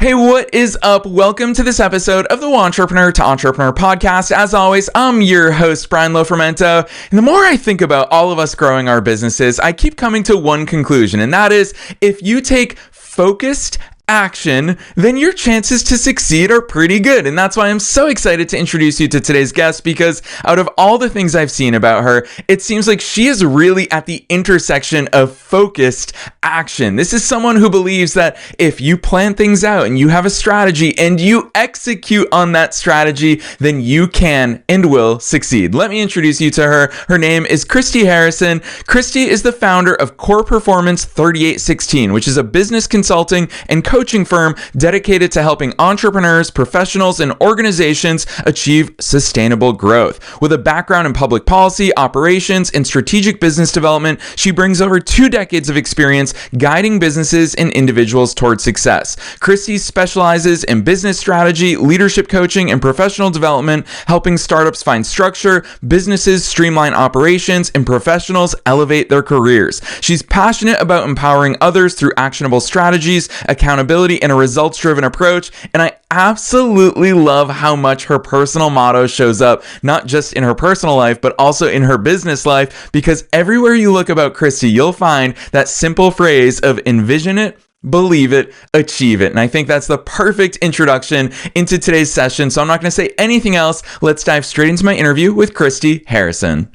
Hey, what is up? Welcome to this episode of the Entrepreneur to Entrepreneur podcast. As always, I'm your host, Brian Lofermento. And the more I think about all of us growing our businesses, I keep coming to one conclusion, and that is if you take focused action, then your chances to succeed are pretty good. And that's why I'm so excited to introduce you to today's guest, because out of all the things I've seen about her, it seems like she is really at the intersection of focused action. This is someone who believes that if you plan things out and you have a strategy and you execute on that strategy, then you can and will succeed. Let me introduce you to her. Her name is Christie Harrison. Christie is the founder of Core Performance 3816, which is a business consulting and coaching firm dedicated to helping entrepreneurs, professionals, and organizations achieve sustainable growth. With a background in public policy, operations, and strategic business development, she brings over 2 decades of experience guiding businesses and individuals towards success. Christie specializes in business strategy, leadership coaching, and professional development, helping startups find structure, businesses streamline operations, and professionals elevate their careers. She's passionate about empowering others through actionable strategies, accountability, and a results-driven approach, and I absolutely love how much her personal motto shows up, not just in her personal life, but also in her business life, because everywhere you look about Christie, you'll find that simple phrase of envision it, believe it, achieve it. And I think that's the perfect introduction into today's session, so I'm not going to say anything else. Let's dive straight into my interview with Christie Harrison.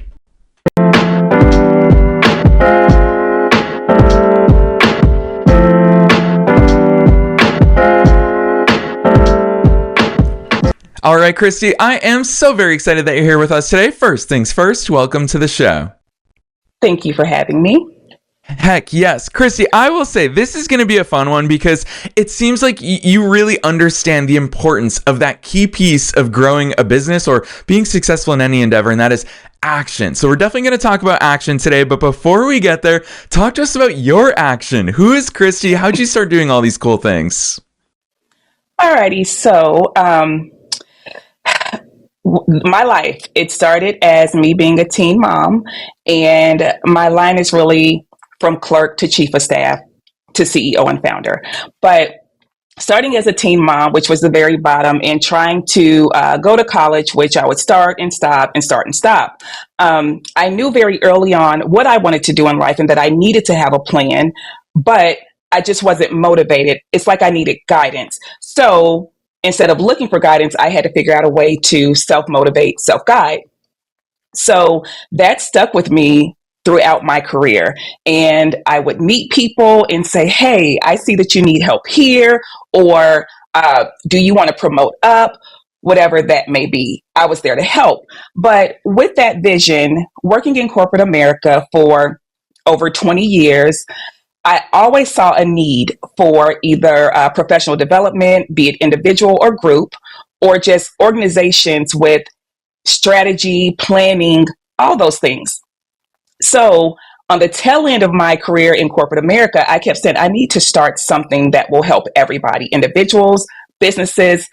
All right, Christie, I am so very excited that you're here with us today. First things first, welcome to the show. Thank you for having me. Heck yes. Christie, I will say this is going to be a fun one because it seems like you really understand the importance of that key piece of growing a business or being successful in any endeavor, and that is action. So we're definitely going to talk about action today, but before we get there, talk to us about your action. Who is Christie? How'd you start doing all these cool things? Alrighty, so my life, it started as me being a teen mom, and my line is really from clerk to chief of staff to CEO and founder. But starting as a teen mom, which was the very bottom, and trying to go to college, which I would start and stop and start and stop. I knew very early on what I wanted to do in life and that I needed to have a plan, but I just wasn't motivated. It's like I needed guidance. So instead of looking for guidance, I had to figure out a way to self-motivate, self-guide. So that stuck with me throughout my career. And I would meet people and say, hey, I see that you need help here, or do you want to promote up? Whatever that may be, I was there to help. But with that vision, working in corporate America for over 20 years, I always saw a need for either professional development, be it individual or group, or just organizations with strategy, planning, all those things. So on the tail end of my career in corporate America, I kept saying, I need to start something that will help everybody, individuals, businesses,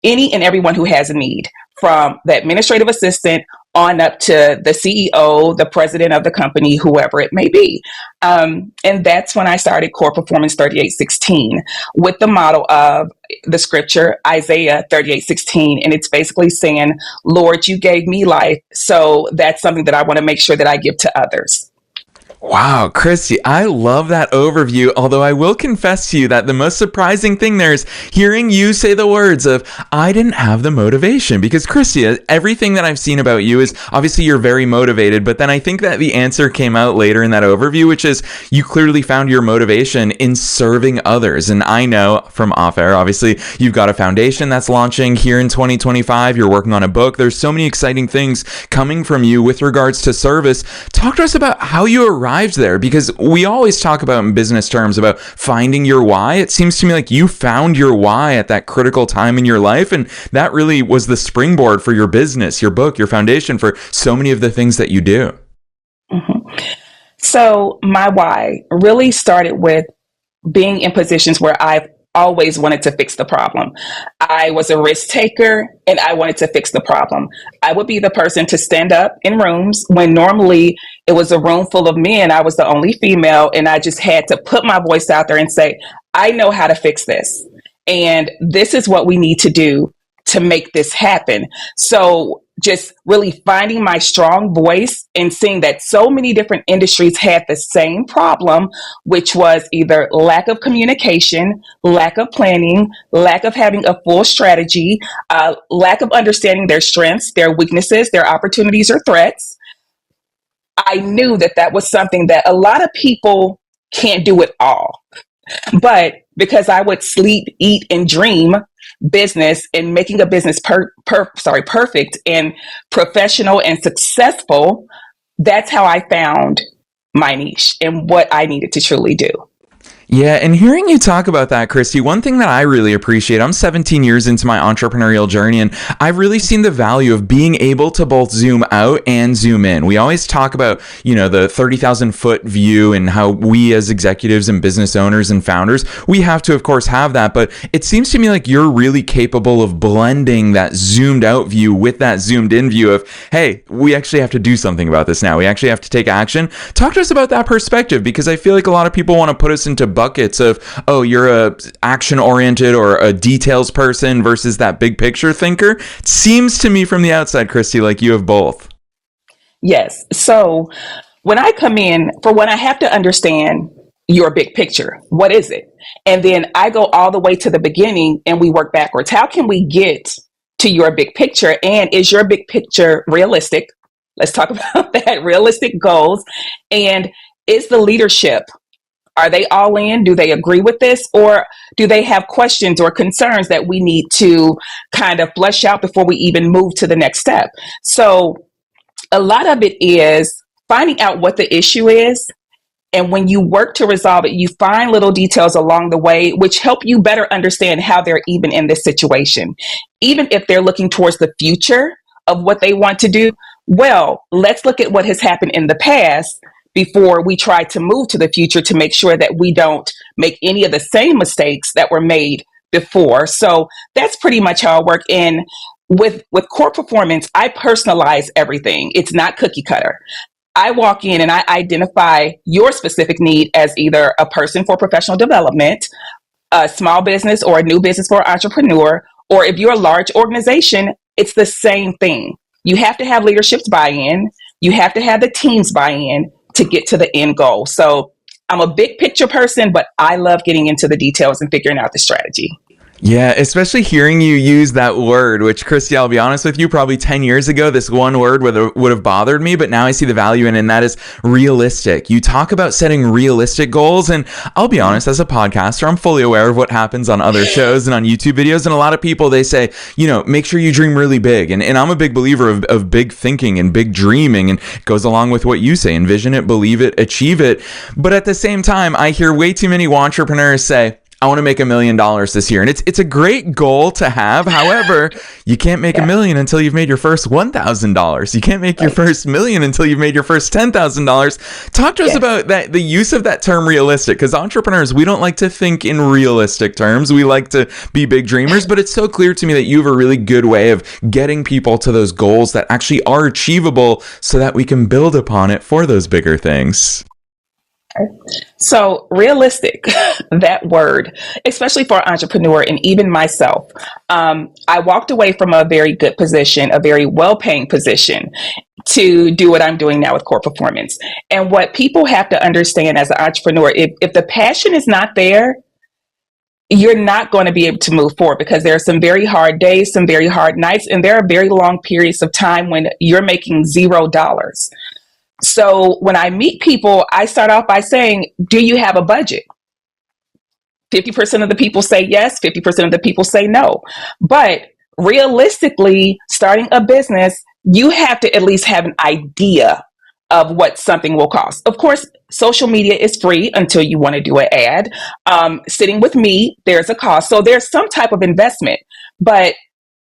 any and everyone who has a need, from the administrative assistant on up to the CEO, the president of the company, whoever it may be. And that's when I started Core Performance 3816 with the model of the scripture, Isaiah 38:16. And it's basically saying, Lord, you gave me life. So that's something that I want to make sure that I give to others. Wow, Christie, I love that overview, although I will confess to you that the most surprising thing there is hearing you say the words of, I didn't have the motivation. Because Christie, everything that I've seen about you is obviously you're very motivated, but then I think that the answer came out later in that overview, which is you clearly found your motivation in serving others. And I know from off air, obviously, you've got a foundation that's launching here in 2025. You're working on a book. There's so many exciting things coming from you with regards to service. Talk to us about how you arrived there, because we always talk about in business terms about finding your why. It seems to me like you found your why at that critical time in your life, and that really was the springboard for your business, your book, your foundation for so many of the things that you do. Mm-hmm. So my why really started with being in positions where I've always wanted to fix the problem. I was a risk taker and I wanted to fix the problem. I would be the person to stand up in rooms when normally it was a room full of men. I was the only female, and I just had to put my voice out there and say, I know how to fix this. And this is what we need to do to make this happen. So just really finding my strong voice and seeing that so many different industries had the same problem, which was either lack of communication, lack of planning, lack of having a full strategy, lack of understanding their strengths, their weaknesses, their opportunities or threats. I knew that that was something that a lot of people can't do it all. But because I would sleep, eat, and dream business and making a business perfect and professional and successful, that's how I found my niche and what I needed to truly do. Yeah, and hearing you talk about that, Christy, one thing that I really appreciate, I'm 17 years into my entrepreneurial journey, and I've really seen the value of being able to both zoom out and zoom in. We always talk about, the 30,000 foot view and how we as executives and business owners and founders, we have to, of course, have that. But it seems to me like you're really capable of blending that zoomed out view with that zoomed in view of, hey, we actually have to do something about this now. We actually have to take action. Talk to us about that perspective, because I feel like a lot of people want to put us into buckets of, oh, you're a action oriented or a details person versus that big picture thinker. It seems to me from the outside, Christy, like you have both. Yes. So when I come in, for one, I have to understand your big picture. What is it? And then I go all the way to the beginning and we work backwards. How can we get to your big picture? And is your big picture realistic? Let's talk about that. Realistic goals. And is the leadership, are they all in? Do they agree with this? Or do they have questions or concerns that we need to kind of flesh out before we even move to the next step? So a lot of it is finding out what the issue is. And when you work to resolve it, you find little details along the way, which help you better understand how they're even in this situation. Even if they're looking towards the future of what they want to do, well, let's look at what has happened in the past before we try to move to the future to make sure that we don't make any of the same mistakes that were made before. So that's pretty much how I work. And with core performance, I personalize everything. It's not cookie cutter. I walk in and I identify your specific need as either a person for professional development, a small business or a new business for an entrepreneur, or if you're a large organization, it's the same thing. You have to have leadership's buy-in. You have to have the team's buy-in to get to the end goal. So I'm a big picture person, but I love getting into the details and figuring out the strategy. Yeah, especially hearing you use that word, which, Christy, I'll be honest with you, probably 10 years ago, this one word would have bothered me, but now I see the value in it, and that is realistic. You talk about setting realistic goals, and I'll be honest, as a podcaster, I'm fully aware of what happens on other shows and on YouTube videos, and a lot of people, they say, make sure you dream really big, and I'm a big believer of big thinking and big dreaming, and it goes along with what you say, envision it, believe it, achieve it, but at the same time, I hear way too many entrepreneurs say, I want to make $1 million this year. And it's a great goal to have. However, you can't make $1 million until you've made your first $1,000. You can't make your first $1 million until you've made your first $10,000. Talk to us about that, the use of that term realistic, because entrepreneurs, we don't like to think in realistic terms. We like to be big dreamers, but it's so clear to me that you have a really good way of getting people to those goals that actually are achievable so that we can build upon it for those bigger things. So realistic, that word, especially for an entrepreneur and even myself, I walked away from a very good position, a very well-paying position to do what I'm doing now with core performance. And what people have to understand as an entrepreneur, if the passion is not there, you're not going to be able to move forward because there are some very hard days, some very hard nights, and there are very long periods of time when you're making $0. So when I meet people, I start off by saying, do you have a budget? 50% of the people say yes, 50% of the people say no. But realistically, starting a business, you have to at least have an idea of what something will cost. Of course, social media is free until you want to do an ad. Sitting with me, there's a cost. So there's some type of investment, but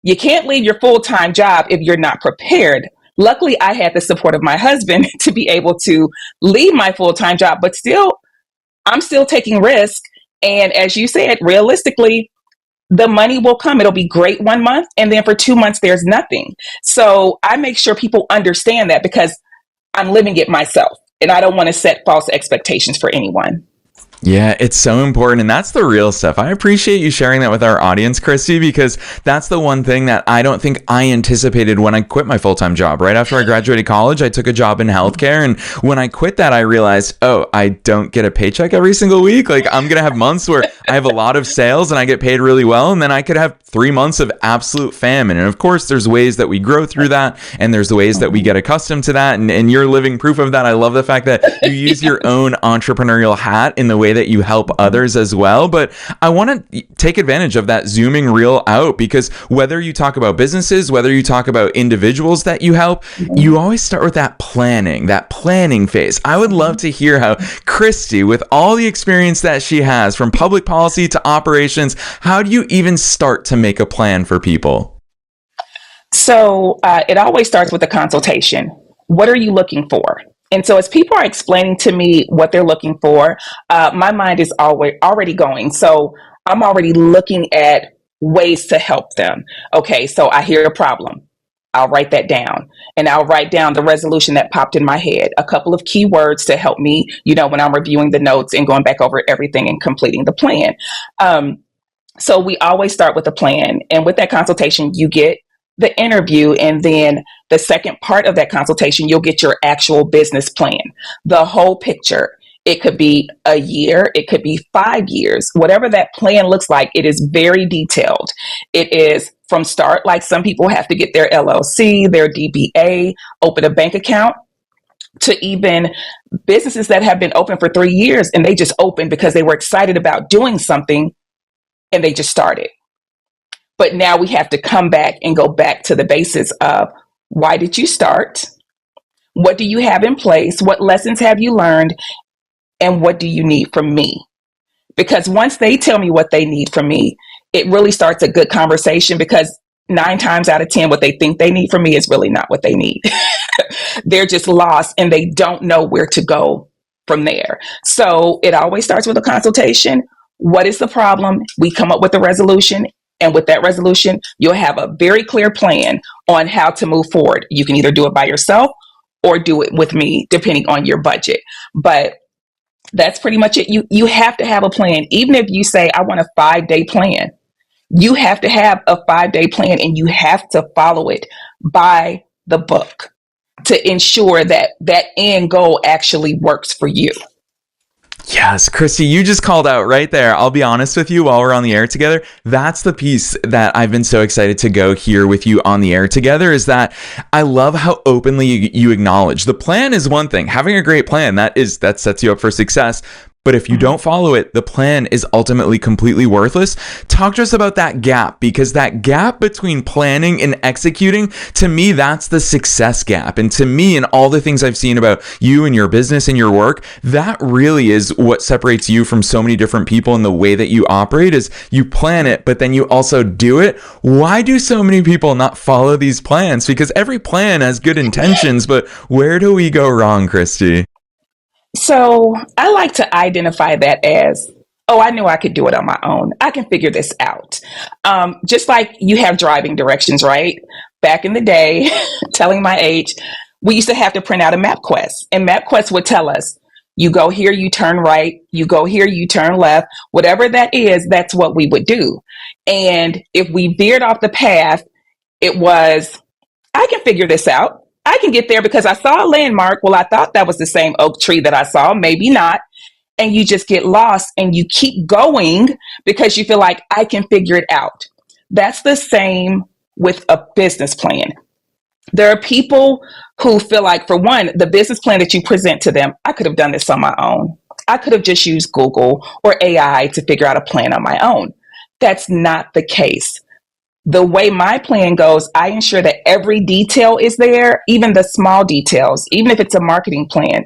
you can't leave your full-time job if you're not prepared. Luckily, I had the support of my husband to be able to leave my full-time job, but I'm still taking risk. And as you said, realistically, the money will come. It'll be great 1 month. And then for 2 months, there's nothing. So I make sure people understand that because I'm living it myself and I don't want to set false expectations for anyone. Yeah, it's so important. And that's the real stuff. I appreciate you sharing that with our audience, Christy, because that's the one thing that I don't think I anticipated when I quit my full-time job. Right after I graduated college, I took a job in healthcare. And when I quit that, I realized, oh, I don't get a paycheck every single week. Like, I'm going to have months where I have a lot of sales and I get paid really well. And then I could have 3 months of absolute famine. And of course, there's ways that we grow through that. And there's the ways that we get accustomed to that. And you're living proof of that. I love the fact that you use your own entrepreneurial hat in the way that you help others as well. But I want to take advantage of that zooming reel out, because whether you talk about businesses, whether you talk about individuals that you help, you always start with that planning phase. I would love to hear how Christy, with all the experience that she has from public policy to operations, how do you even start to make a plan for people? So it always starts with a consultation. What are you looking for? And so as people are explaining to me what they're looking for, my mind is already going. So I'm already looking at ways to help them. Okay, so I hear a problem. I'll write that down, and I'll write down the resolution that popped in my head, a couple of key words to help me, when I'm reviewing the notes and going back over everything and completing the plan. So we always start with a plan. And with that consultation, you get the interview. And then the second part of that consultation, you'll get your actual business plan, the whole picture. It could be a year, it could be 5 years, whatever that plan looks like. It is very detailed. It is from start, like some people have to get their LLC, their DBA, open a bank account, to even businesses that have been open for 3 years and they just opened because they were excited about doing something and they just started. But now we have to come back and go back to the basis of, why did you start? What do you have in place? What lessons have you learned? And what do you need from me? Because once they tell me what they need from me, it really starts a good conversation, because 9 times out of 10, what they think they need from me is really not what they need. They're just lost and they don't know where to go from there. So it always starts with a consultation. What is the problem? We come up with a resolution. And with that resolution, you'll have a very clear plan on how to move forward. You can either do it by yourself or do it with me, depending on your budget. But that's pretty much it. You have to have a plan. Even if you say, I want a 5-day plan, you have to have a 5-day plan, and you have to follow it by the book to ensure that that end goal actually works for you. Yes, Christy, you just called out right there. I'll be honest with you, while we're on the air together, that's the piece that I've been so excited to go here with you on the air together, is that I love how openly you acknowledge the plan is one thing. Having a great plan, that sets you up for success. But if you don't follow it, the plan is ultimately completely worthless. Talk to us about that gap, because that gap between planning and executing, to me, that's the success gap. And to me, and all the things I've seen about you and your business and your work, that really is what separates you from so many different people in the way that you operate, is you plan it, but then you also do it. Why do so many people not follow these plans? Because every plan has good intentions, but where do we go wrong, Christy? So I like to identify that as, oh, I knew I could do it on my own. I can figure this out. Just like you have driving directions, right? Back in the day, telling my age, we used to have to print out a MapQuest, and MapQuest would tell us, you go here, you turn right, you go here, you turn left, whatever that is, that's what we would do. And if we veered off the path, it was, I can figure this out. I can get there because I saw a landmark. Well, I thought that was the same oak tree that I saw. Maybe not. And you just get lost and you keep going because you feel like, I can figure it out. That's the same with a business plan. There are people who feel like, for one, the business plan that you present to them, I could have done this on my own. I could have just used Google or AI to figure out a plan on my own. That's not the case. The way my plan goes, I ensure that every detail is there, even the small details. Even if it's a marketing plan,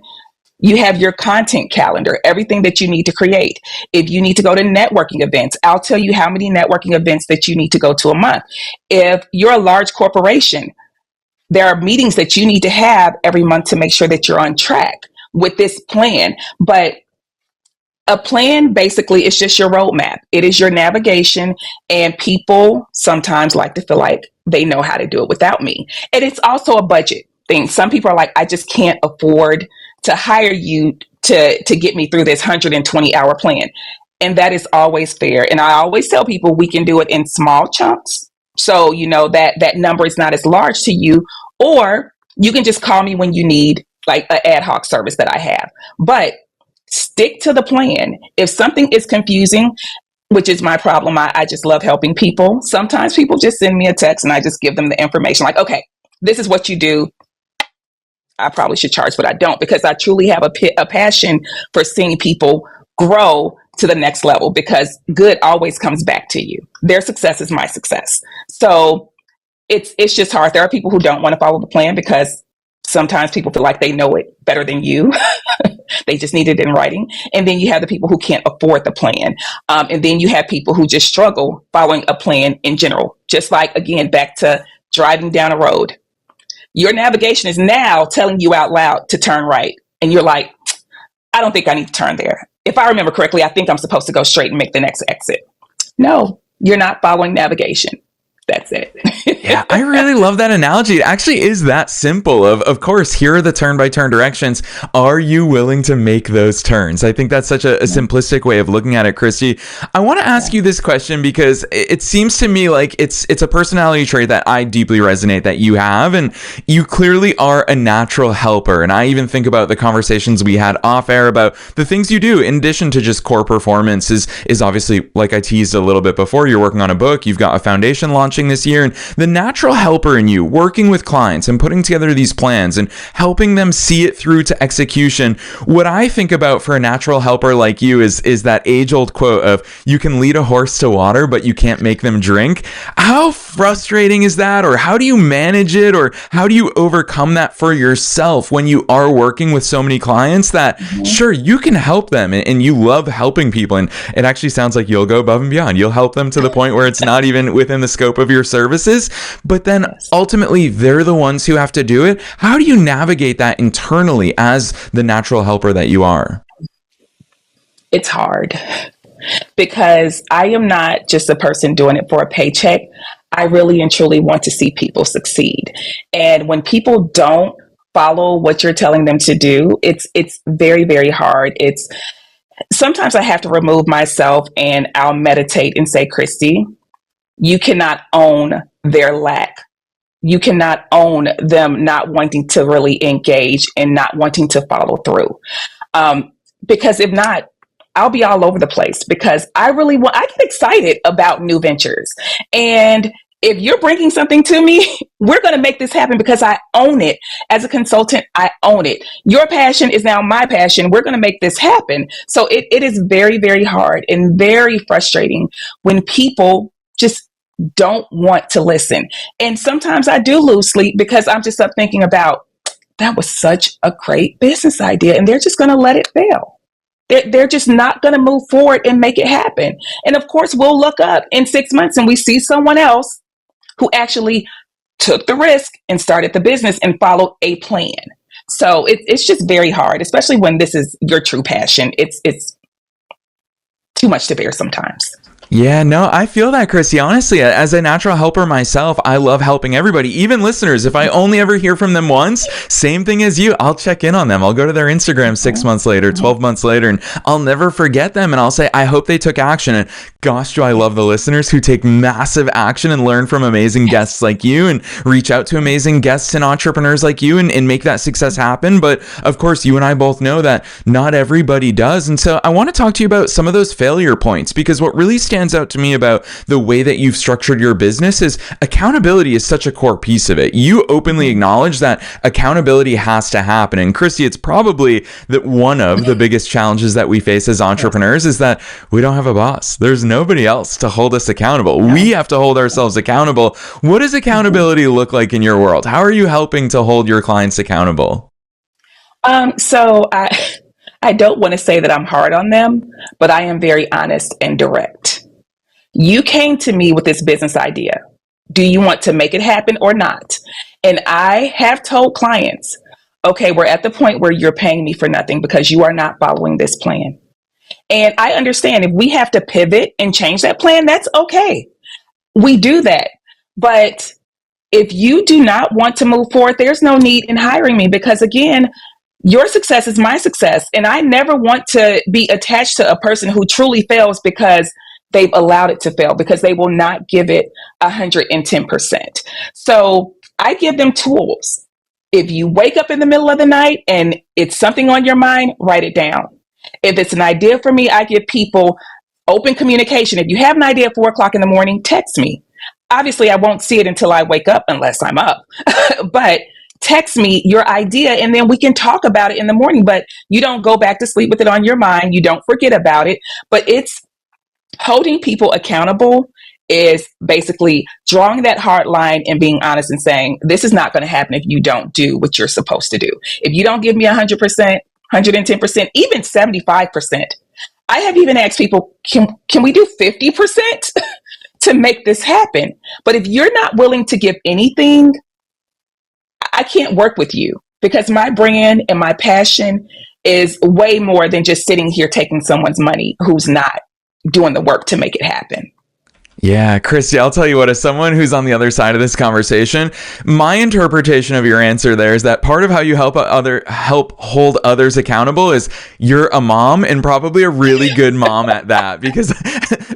you have your content calendar, everything that you need to create. If you need to go to networking events, I'll tell you how many networking events that you need to go to a month. If you're a large corporation, there are meetings that you need to have every month to make sure that you're on track with this plan. But a plan basically is just your roadmap. It is your navigation, and people sometimes like to feel like they know how to do it without me. And it's also a budget thing. Some people are like, I just can't afford to hire you to get me through this 120-hour plan. And that is always fair. And I always tell people we can do it in small chunks. So, that number is not as large to you, or you can just call me when you need like an ad hoc service that I have. But stick to the plan. If something is confusing, which is my problem, I just love helping people. Sometimes people just send me a text and I just give them the information like, okay, this is what you do. I probably should charge, but I don't, because I truly have a passion for seeing people grow to the next level, because good always comes back to you. Their success is my success. So it's just hard. There are people who don't want to follow the plan because sometimes people feel like they know it better than you. They just need it in writing. And then you have the people who can't afford the plan. And then you have people who just struggle following a plan in general. Just like, again, back to driving down a road. Your navigation is now telling you out loud to turn right. And you're like, I don't think I need to turn there. If I remember correctly, I think I'm supposed to go straight and make the next exit. No, you're not following navigation. That's it. Yeah, I really love that analogy. It actually is that simple. Of course, here are the turn-by-turn directions. Are you willing to make those turns? I think that's such a simplistic way of looking at it, Christie. I want to ask you this question because it seems to me like it's a personality trait that I deeply resonate that you have, and you clearly are a natural helper. And I even think about the conversations we had off air about the things you do in addition to just core performance is obviously, like I teased a little bit before, you're working on a book, you've got a foundation launching this year, and the natural helper in you working with clients and putting together these plans and helping them see it through to execution. What I think about for a natural helper like you is that age-old quote of, you can lead a horse to water, but you can't make them drink. How frustrating is that? Or how do you manage it? Or how do you overcome that for yourself when you are working with so many clients that, sure, you can help them and you love helping people, and it actually sounds like you'll go above and beyond. You'll help them to the point where it's not even within the scope of your services, but then ultimately they're the ones who have to do it. How do you navigate that internally as the natural helper that you are? It's hard because I am not just a person doing it for a paycheck. I really and truly want to see people succeed. And when people don't follow what you're telling them to do, it's very, very hard. It's sometimes I have to remove myself and I'll meditate and say, Christie, you cannot own their lack. You cannot own them not wanting to really engage and not wanting to follow through. Because if not, I'll be all over the place, because I get excited about new ventures. And if you're bringing something to me, we're going to make this happen because I own it. As a consultant, I own it. Your passion is now my passion. We're going to make this happen. So it is very, very hard and very frustrating when people just don't want to listen. And sometimes I do lose sleep because I'm just up thinking about, that was such a great business idea, and they're just going to let it fail. They're just not going to move forward and make it happen. And of course, we'll look up in 6 months and we see someone else who actually took the risk and started the business and followed a plan. So it's just very hard, especially when this is your true passion. It's too much to bear sometimes. Yeah, no, I feel that, Christie. Honestly, as a natural helper myself, I love helping everybody, even listeners. If I only ever hear from them once, same thing as you, I'll check in on them. I'll go to their Instagram 6 months later, 12 months later, and I'll never forget them. And I'll say, I hope they took action. And gosh, do I love the listeners who take massive action and learn from amazing guests like you and reach out to amazing guests and entrepreneurs like you and make that success happen. But of course, you and I both know that not everybody does. And so I want to talk to you about some of those failure points, because what really stands out to me about the way that you've structured your business is accountability is such a core piece of it. You openly acknowledge that accountability has to happen. And Christie, it's probably that one of the biggest challenges that we face as entrepreneurs is that we don't have a boss. There's nobody else to hold us accountable. We have to hold ourselves accountable. What does accountability look like in your world? How are you helping to hold your clients accountable? So I don't want to say that I'm hard on them, but I am very honest and direct. You came to me with this business idea. Do you want to make it happen or not? And I have told clients, okay, we're at the point where you're paying me for nothing because you are not following this plan. And I understand if we have to pivot and change that plan, that's okay. We do that. But if you do not want to move forward, there's no need in hiring me, because again, your success is my success. And I never want to be attached to a person who truly fails because they've allowed it to fail, because they will not give it 110%. So I give them tools. If you wake up in the middle of the night and it's something on your mind, write it down. If it's an idea for me, I give people open communication. If you have an idea at 4 o'clock in the morning, text me. Obviously, I won't see it until I wake up unless I'm up. But text me your idea and then we can talk about it in the morning. But you don't go back to sleep with it on your mind. You don't forget about it. But it's holding people accountable, is basically drawing that hard line and being honest and saying, this is not going to happen if you don't do what you're supposed to do. If you don't give me 100%, 110%, even 75%. I have even asked people, can we do 50% to make this happen? But if you're not willing to give anything, I can't work with you, because my brand and my passion is way more than just sitting here taking someone's money who's not doing the work to make it happen. Yeah, Christy, I'll tell you what, as someone who's on the other side of this conversation, my interpretation of your answer there is that part of how you help hold others accountable is you're a mom, and probably a really good mom at that, because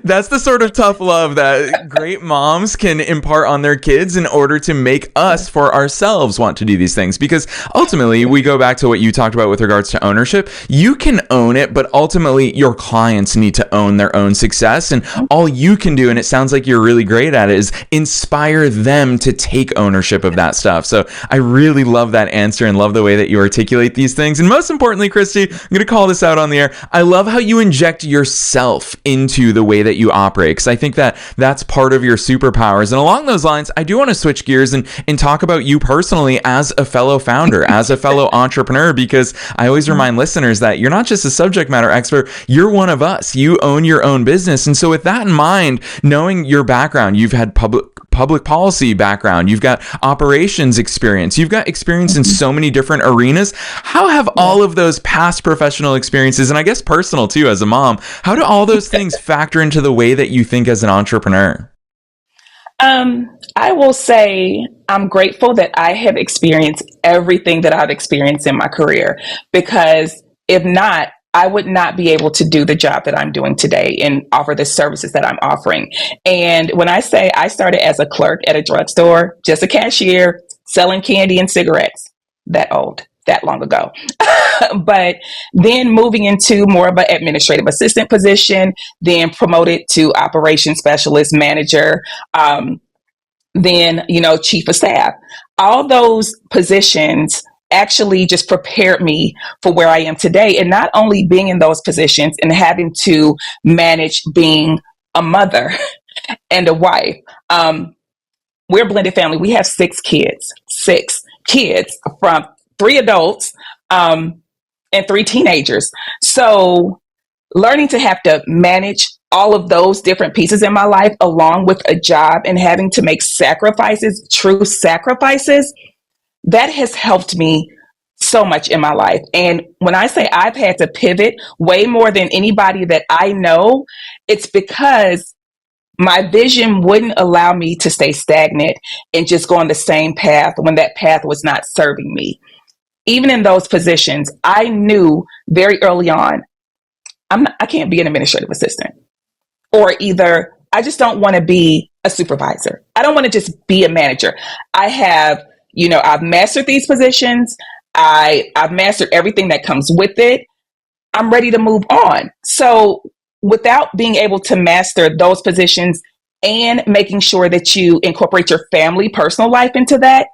that's the sort of tough love that great moms can impart on their kids in order to make us for ourselves want to do these things. Because ultimately, we go back to what you talked about with regards to ownership. You can own it, but ultimately your clients need to own their own success, and all you can do, and it sounds like you're really great at it, is inspire them to take ownership of that stuff. So I really love that answer and love the way that you articulate these things. And most importantly, Christy, I'm going to call this out on the air. I love how you inject yourself into the way that you operate, because I think that that's part of your superpowers. And along those lines, I do want to switch gears and talk about you personally as a fellow founder, as a fellow entrepreneur, because I always remind listeners that you're not just a subject matter expert, you're one of us. You own your own business. And so with that in mind, knowing your background, you've had public policy background, you've got operations experience, you've got experience in so many different arenas. How have all of those past professional experiences, and I guess personal too as a mom, how do all those things factor into the way that you think as an entrepreneur? I will say I'm grateful that I have experienced everything that I've experienced in my career, because if not, I would not be able to do the job that I'm doing today and offer the services that I'm offering. And when I say I started as a clerk at a drugstore, just a cashier, selling candy and cigarettes, that long ago. But then moving into more of an administrative assistant position, then promoted to operations specialist, manager, then, chief of staff. All those positions actually just prepared me for where I am today. And not only being in those positions and having to manage being a mother and a wife. We're a blended family. We have six kids from 3 adults and 3 teenagers. So learning to have to manage all of those different pieces in my life, along with a job, and having to make sacrifices, true sacrifices, that has helped me so much in my life. And when I say I've had to pivot way more than anybody that I know, it's because my vision wouldn't allow me to stay stagnant and just go on the same path when that path was not serving me. Even in those positions, I knew very early on, I can't be an administrative assistant. Or either I just don't want to be a supervisor. I don't want to just be a manager. I've mastered these positions. I've mastered everything that comes with it. I'm ready to move on. So without being able to master those positions and making sure that you incorporate your family, personal life into that,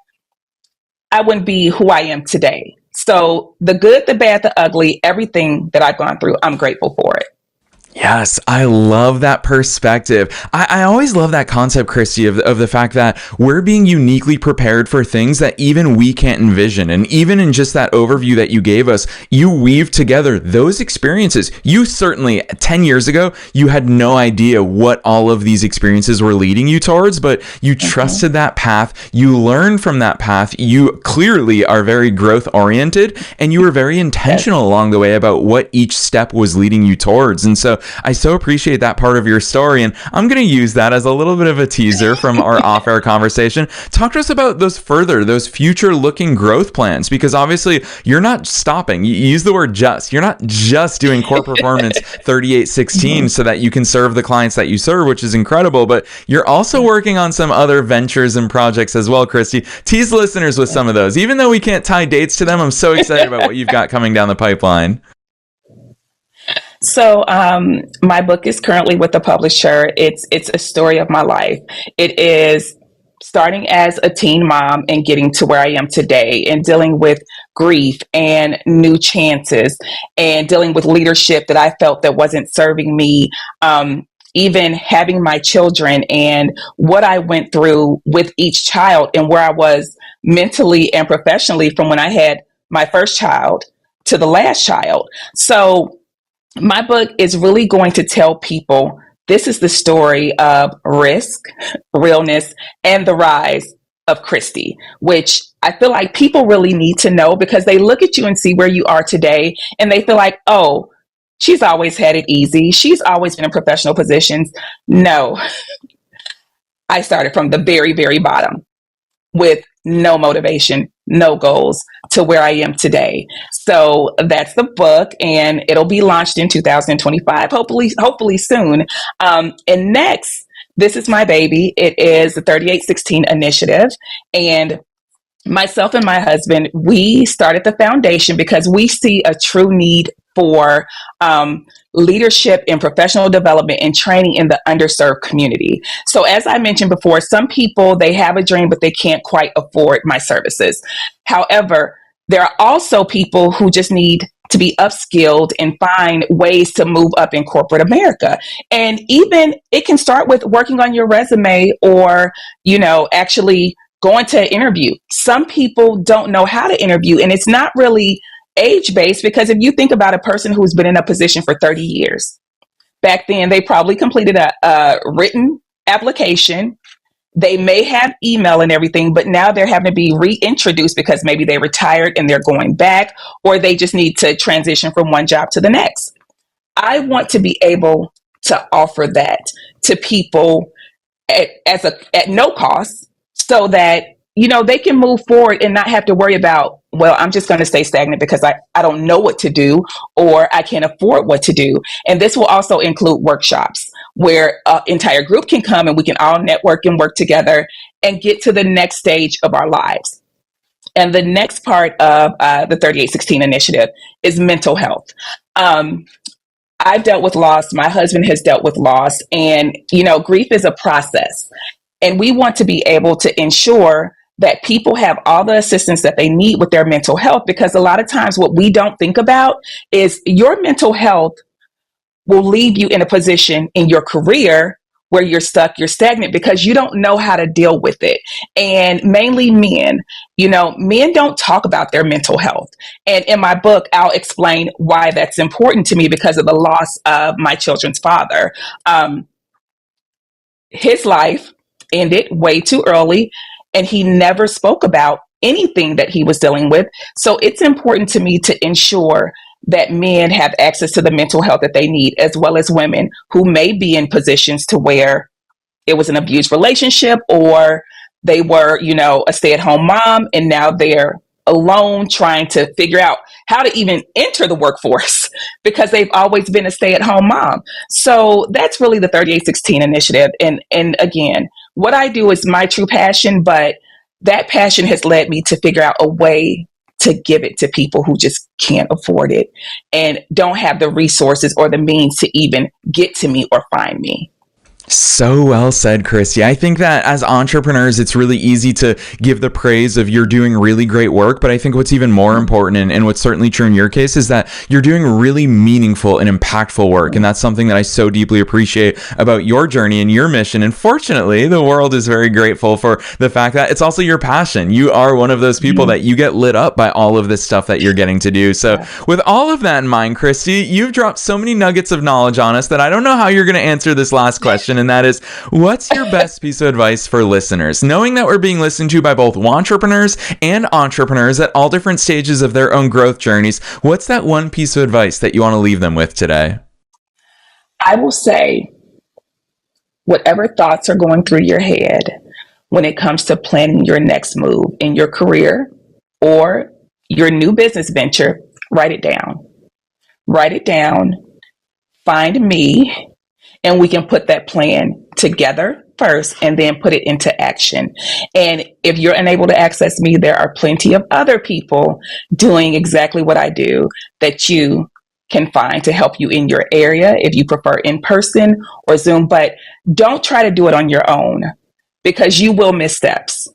I wouldn't be who I am today. So the good, the bad, the ugly, everything that I've gone through, I'm grateful for it. Yes, I love that perspective. I always love that concept, Christy, of the fact that we're being uniquely prepared for things that even we can't envision. And even in just that overview that you gave us, you weave together those experiences. You certainly, 10 years ago, you had no idea what all of these experiences were leading you towards, but you trusted that path. You learned from that path. You clearly are very growth oriented, and you were very intentional along the way about what each step was leading you towards. And so I so appreciate that part of your story. And I'm going to use that as a little bit of a teaser from our off-air conversation. Talk to us about those future-looking growth plans, because obviously you're not stopping. You use the word just. You're not just doing core performance 3816 so that you can serve the clients that you serve, which is incredible, but you're also working on some other ventures and projects as well, Christy. Tease listeners with some of those. Even though we can't tie dates to them, I'm so excited about what you've got coming down the pipeline. So my book is currently with the publisher. It's a story of my life. It is starting as a teen mom and getting to where I am today, and dealing with grief and new chances, and dealing with leadership that I felt that wasn't serving me. Even having my children and what I went through with each child, and where I was mentally and professionally from when I had my first child to the last child. So my book is really going to tell people this is the story of risk, realness, and the rise of Christie, which I feel like people really need to know, because they look at you and see where you are today and they feel like, oh, she's always had it easy. She's always been in professional positions. No, I started from the very, very bottom with no motivation, no goals, to where I am today. So that's the book, and it'll be launched in 2025, hopefully soon. And next, this is my baby. It is the 3816 initiative. And myself and my husband, we started the foundation because we see a true need for leadership and professional development and training in the underserved community. So as I mentioned before, some people, they have a dream, but they can't quite afford my services. However, there are also people who just need to be upskilled and find ways to move up in corporate America. And even it can start with working on your resume, or, actually going to an interview. Some people don't know how to interview, and it's not really age-based, because if you think about a person who's been in a position for 30 years, back then they probably completed a written application. They may have email and everything, but now they're having to be reintroduced because maybe they retired and they're going back, or they just need to transition from one job to the next. I want to be able to offer that to people at no cost, so that they can move forward and not have to worry about, well, I'm just going to stay stagnant because I don't know what to do, or I can't afford what to do. And this will also include workshops where an entire group can come and we can all network and work together and get to the next stage of our lives. And the next part of the 3816 initiative is mental health. I've dealt with loss. My husband has dealt with loss, and, grief is a process. And we want to be able to ensure that people have all the assistance that they need with their mental health, because a lot of times what we don't think about is your mental health will leave you in a position in your career where you're stuck, you're stagnant, because you don't know how to deal with it. And mainly men, men don't talk about their mental health. And in my book, I'll explain why that's important to me, because of the loss of my children's father. His life ended way too early, and he never spoke about anything that he was dealing with. So it's important to me to ensure that men have access to the mental health that they need, as well as women who may be in positions to where it was an abused relationship, or they were, a stay-at-home mom, and now they're alone trying to figure out how to even enter the workforce because they've always been a stay-at-home mom. So that's really the 3816 initiative. And again, what I do is my true passion, but that passion has led me to figure out a way to give it to people who just can't afford it and don't have the resources or the means to even get to me or find me. So well said, Christy. I think that as entrepreneurs, it's really easy to give the praise of you're doing really great work. But I think what's even more important, and what's certainly true in your case, is that you're doing really meaningful and impactful work. And that's something that I so deeply appreciate about your journey and your mission. And fortunately, the world is very grateful for the fact that it's also your passion. You are one of those people that you get lit up by all of this stuff that you're getting to do. So with all of that in mind, Christy, you've dropped so many nuggets of knowledge on us that I don't know how you're going to answer this last question. And that is, what's your best piece of advice for listeners? Knowing that we're being listened to by both entrepreneurs and entrepreneurs at all different stages of their own growth journeys, what's that one piece of advice that you want to leave them with today? I will say, whatever thoughts are going through your head when it comes to planning your next move in your career or your new business venture, write it down. Write it down, find me, and we can put that plan together first and then put it into action. And if you're unable to access me, there are plenty of other people doing exactly what I do that you can find to help you in your area if you prefer in person or Zoom. But don't try to do it on your own because you will miss steps.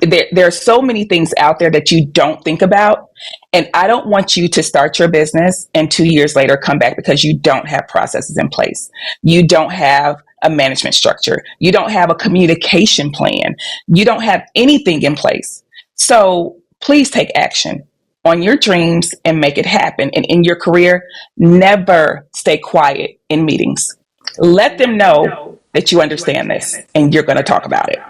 There are so many things out there that you don't think about. And I don't want you to start your business and 2 years later come back because you don't have processes in place. You don't have a management structure. You don't have a communication plan. You don't have anything in place. So please take action on your dreams and make it happen. And in your career, never stay quiet in meetings. Let them know that you understand this and you're going to talk about it.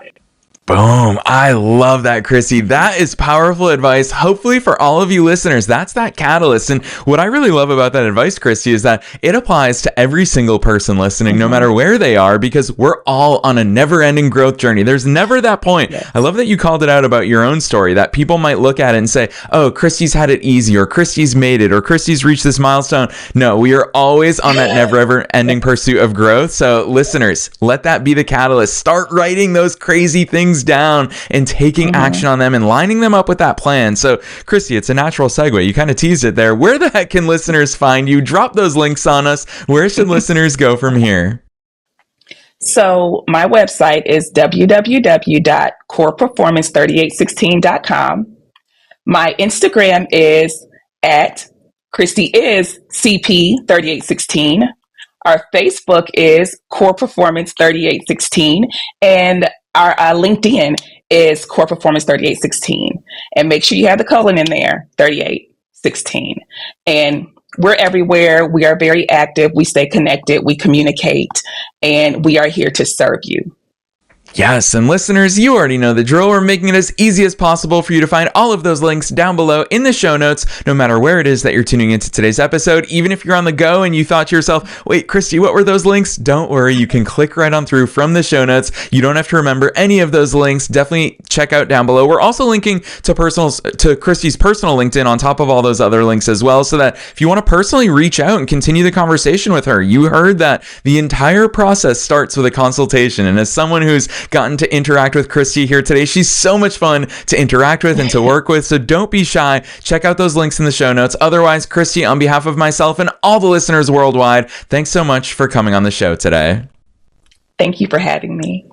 Boom. I love that, Christy. That is powerful advice. Hopefully for all of you listeners, that's that catalyst. And what I really love about that advice, Christy, is that it applies to every single person listening, no matter where they are, because we're all on a never-ending growth journey. There's never that point. Yes. I love that you called it out about your own story, that people might look at it and say, oh, Christy's had it easy, or Christy's made it, or Christy's reached this milestone. No, we are always on that never-ever-ending pursuit of growth. So listeners, let that be the catalyst. Start writing those crazy things down and taking action on them and lining them up with that plan. So Christy, it's a natural segue. You kind of teased it there. Where the heck can listeners find you? Drop those links on us. Where should listeners go from here? So my website is www.coreperformance3816.com. My Instagram is at Christie is CP3816. Our Facebook is Core Performance 3816, and our LinkedIn is Core Performance 3816. And make sure you have the colon in there, 3816. And we're everywhere. We are very active. We stay connected. We communicate, and we are here to serve you. Yes, and listeners, you already know the drill. We're making it as easy as possible for you to find all of those links down below in the show notes, no matter where it is that you're tuning into today's episode. Even if you're on the go and you thought to yourself, wait, Christy, what were those links? Don't worry, you can click right on through from the show notes. You don't have to remember any of those links. Definitely check out down below. We're also linking to Christy's personal LinkedIn on top of all those other links as well, so that if you want to personally reach out and continue the conversation with her, you heard that the entire process starts with a consultation. And as someone who's gotten to interact with Christy here today, she's so much fun to interact with and to work with, so don't be shy. Check out those links in the show notes. Otherwise, Christy, on behalf of myself and all the listeners worldwide, thanks so much for coming on the show today. Thank you for having me.